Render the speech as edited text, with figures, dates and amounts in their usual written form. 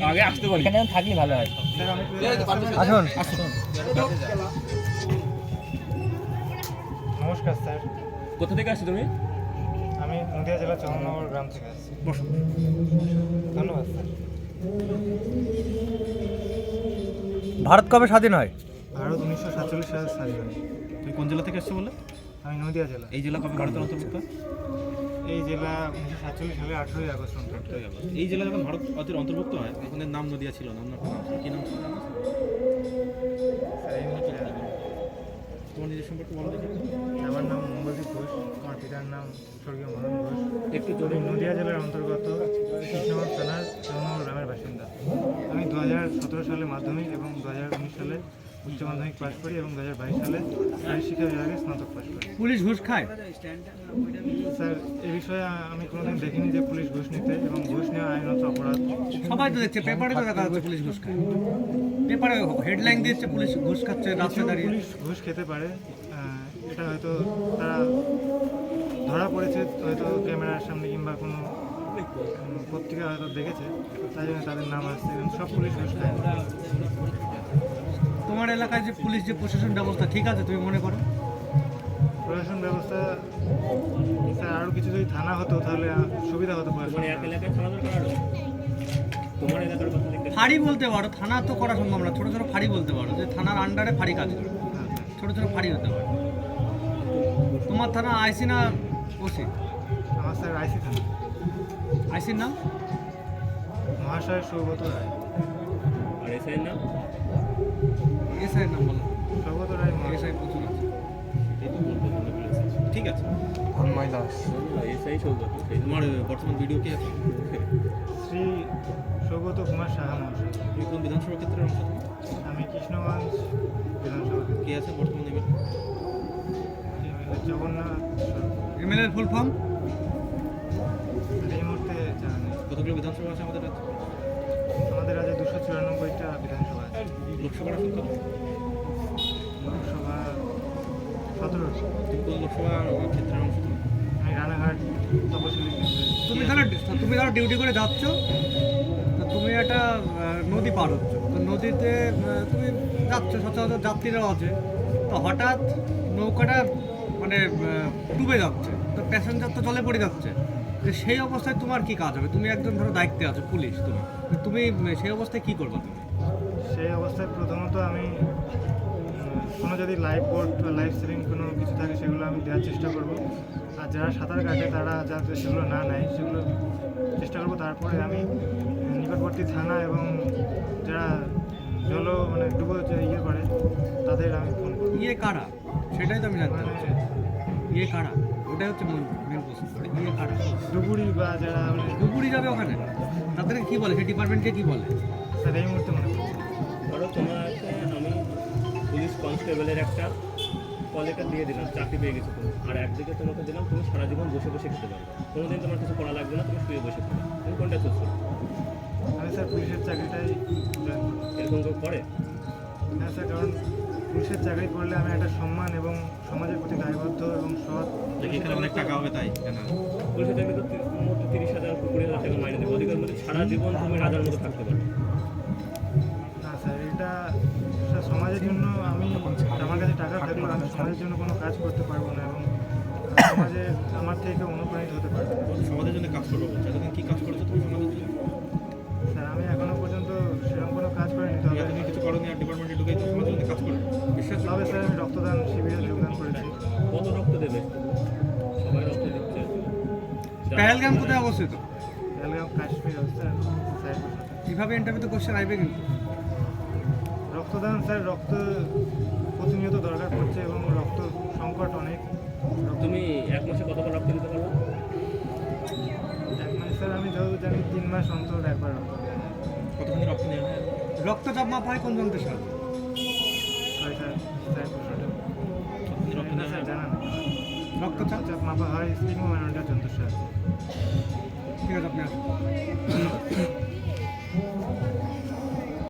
আগে আসতে বলি, এখানে থাকলে ভালো হয়। আসুন। আসুন। নমস্কার স্যার, কোথা থেকে আসছো তুমি? আমি নদিয়া জেলা চন্দননগর গ্রাম থেকে আসছি। বসো। ধন্যবাদ স্যার। ভারত কবে স্বাধীন হয়? ভারত 1947 সালে স্বাধীন হয়। তুমি কোন জেলা থেকে আসছো বলে? আমি নদিয়া জেলা। এই জেলা কবে ভারতের অন্তর্ভুক্ত? এই জেলা 1947 সালে 18ই আগস্ট অন্তর্ভুক্ত। এই জেলা যখন ভারতের অন্তর্ভুক্ত হয় তখন এর নাম নদিয়া ছিল না, অন্য একটা নাম ছিল। কি নাম ছিল জানো? স্যার এই মুহূর্তে জানি না। তোমার নিজের সম্পর্কে বলো দেখি। আমার নাম মঙ্গলদীপ ঘোষ, আমার পিতার নাম স্বর্গীয় মদন ঘোষ। একটু আমি জোরে। নদিয়া জেলার অন্তর্গত কৃষ্ণনগর থানার চন্দননগর গ্রামের বাসিন্দা। আমি 2017 সালে মাধ্যমিক এবং 2019 সালে উচ্চ মাধ্যমিক পাশ করি এবং 2022 সালে শারীরিক শিক্ষা বিভাগে স্নাতক পাশ করি। পুলিশ ঘুষ খায়? স্যার এই বিষয়ে আমি কোনোদিন দেখিনি যে পুলিশ ঘুষ নিতে, এবং ঘুষ নেওয়া আইনত অপরাধ। সবাই তো দেখছে, পেপারে তো দেখা যাচ্ছে পুলিশ ঘুষ খায়। পেপারে হেডলাইন দিচ্ছে পুলিশ ঘুষ খাচ্ছে রাস্তায় কিছু দাঁড়িয়ে। পুলিশ ঘুষ খেতে পারে, এটা হয়তো তারা ধরা পড়েছে হয়তো ক্যামেরার সামনে কিংবা কোনো পত্রিকা হয়তো দেখেছে, তাই জন্য তাদের নাম আসছে। এবং সব পুলিশ ঘুষ খায় না। তোমার এলাকায় যে পুলিশ যে প্রশাসন ব্যবস্থা ঠিক আছে তুমি মনে করো? প্রশাসন ব্যবস্থা স্যার আরও কিছু যদি থানা হতো তাহলে সুবিধা হতো প্রশাসন। ফাঁড়ি বলতে পারো, থানা তো করা সম্ভব না, ছোটো ছোটো ফাঁড়ি বলতে পারো যে থানার আন্ডারে ফাঁড়ি কাজ করে, ছোটো ছোটো ফাঁড়ি হতে পারে। তোমার থানা আইসি না ওসি? আমার স্যার আইসি থানা, আইসির নাম মহাশয় সৌগত রায়। আর এসআইয়ের নাম? এসআইয়ের নাম বলো। সৌগত রায় মহাশয়। এসআই প্রচুর আছে। ঠিক আছে। তন্ময় দাস। এসআই সৌগত। তোমার বর্তমান ভিডিও কি আছে? শ্রী সৌগত কুমার সাহা মহাশয়। তুমি কোন বিধানসভা ক্ষেত্রের অংশ? আমি কৃষ্ণগঞ্জ বিধানসভা থেকে। কে আছে বর্তমান এমএলএ? জগন্নাথ সরকার। এমএলএ এর ফুল ফর্ম? এই মুহূর্তে জানা নেই। কতগুলো বিধানসভা আছে আমাদের রাজ্যে? আমাদের রাজ্যে 294টা বিধানসভা আছে। লোকসভার আসন কত? লোকসভা 17। তুমি কোন লোকসভা ক্ষেত্রের অংশ? আমি রানাঘাট তপশিলি কেন্দ্রের। তুমি ধরো ডিউটি করে যাচ্ছ, তো তুমি একটা নদী পার হচ্ছ, তো নদীতে তুমি যাচ্ছ, সচরাচর যাত্রীরাও আছে, তো হঠাৎ নৌকাটা মানে ডুবে যাচ্ছে, তো প্যাসেঞ্জার তো জলে পড়ে যাচ্ছে, যে সেই অবস্থায় তোমার কি কাজ হবে? তুমি একজন ধরো দায়িত্বে আছো, পুলিশ, তুমি সেই অবস্থায় কি করবা তুমি? সেই অবস্থায় প্রথমত আমি কোনো যদি লাইফ বোট বা লাইফ সেভিং কোনো কিছু থাকে সেগুলো আমি দেওয়ার চেষ্টা করব। আর যারা সাঁতার কাটে তারা যাতে সেগুলো না নেয় সেগুলো চেষ্টা করব। তারপরে আমি নিকটবর্তী থানা এবং যারা মানে ডুবো ইয়ে করে তাদের আমি ফোন করব। ইয়ে কারা, সেটাই তো আমি জানতে মানে চাচ্ছি। ইয়ে কারা, ওটাই হচ্ছে মেন প্রশ্ন। ইয়ে কারা? ডুবুরি বা যারা মানে ডুবুরি যাবে ওখানে, তাদেরকে কি বলে, সেই ডিপার্টমেন্টকে কি বলে? স্যার এই মুহূর্তে মনে করছি। ধরো তোমাকে আমি পুলিশ কনস্টেবলের একটা কলেটা দিয়ে দিলাম, চাকরি পেয়ে গেছো তুমি, আর একদিকে তোমাকে দিলাম তুমি সারা জীবন বসে বসে খেতে পারবে, কোনোদিন তোমার কিছু করা লাগবে না, তুমি শুয়ে বসে খাবে, তুমি কোনটা চুজ করবে? আমি স্যার পুলিশের চাকরিটাই জয়েন করব। এরকম কেউ করে? হ্যাঁ স্যার, কারণ পুলিশের চাকরি করলে আমি একটা সম্মান এবং সমাজের প্রতি দায়বদ্ধ এবং সৎ। এখানে অনেক টাকা হবে তাই কেন? পুলিশের চাকরি তো মোট 30,000 20,000 টাকা মাইনে দেবে, অধিকার মধ্যে সারা জীবন তুমি রাজার মতো থাকতে পারবে। না স্যার, এটা স্যার সমাজের জন্য আমি, আমার কাছে টাকা থাকলেও আমি সমাজের জন্য কোনো কাজ করতে পারবো না এবং সমাজে আমার থেকে অনুপ্রাণিত হতে পারবে না। সমাজের জন্য কাজ করবো বলছো, এতদিন কি কাজ করেছো তুমি সমাজের জন্য? স্যার আমি এখনো পর্যন্ত সেরকম কোনো কাজ করিনি, তবে তুমি কিছু করোনি আর ডিপার্টমেন্টে ঢুকে তো সমাজের জন্য কাজ করবে বিশ্বাস করো। তবে স্যার আমি রক্তদান শিবিরে যোগদান করেছি। কত রক্ত দেবে? সবাই রক্ত দিচ্ছে। পেহেলগাম কোথায় অবস্থিত? বেলগাম কাশ্মীর স্যার সাইডের সাথে। কিভাবে ইন্টারভিউতে কোশ্চেন আসবে কিন্তু? রক্তদান স্যার, রক্ত প্রতিনিয়ত দরকার পড়ছে এবং রক্ত সংকট অনেক। তুমি এক মাসে কতবার রক্ত দিতে পারবে? এক মাস স্যার আমি যতদূর জানি 3 মাস অন্তর একবার রক্ত দেওয়া হয়। কতখানি রক্ত নেওয়া হয়? রক্তচাপ মাপা হয় কোন যন্ত্রের সাহায্যে? হয় স্যার, স্যার প্রশ্নটা কতখানি রক্ত নেওয়া স্যার হয়? জানান। রক্তচাপ রক্তচাপ মাপা হয় স্পিগমোম্যানোমিটার যন্ত্রের সাহায্যে। ঠিক আছে, আপনি আসুন।